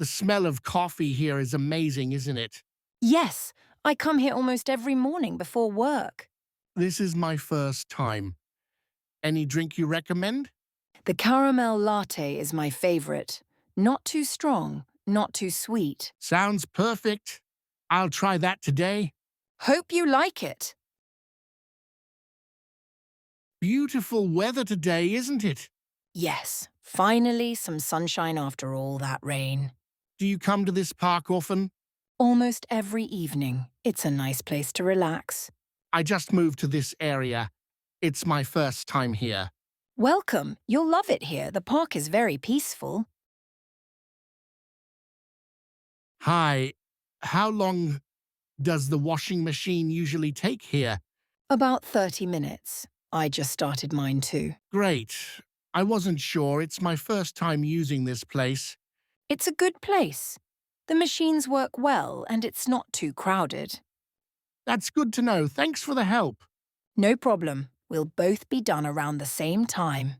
The smell of coffee here is amazing, isn't it? Yes, I come here almost every morning before work. This is my first time. Any drink you recommend? The caramel latte is my favorite. Not too strong, not too sweet. Sounds perfect. I'll try that today. Hope you like it. Beautiful weather today, isn't it? Yes, finally some sunshine after all that rain. Do you come to this park often? Almost every evening. It's a nice place to relax. I just moved to this area. It's my first time here. Welcome. You'll love it here. The park is very peaceful. Hi. How long does the washing machine usually take here? About 30 minutes. I just started mine too. Great. I wasn't sure. It's my first time using this place. It's a good place. The machines work well and it's not too crowded. That's good to know. Thanks for the help. No problem. We'll both be done around the same time.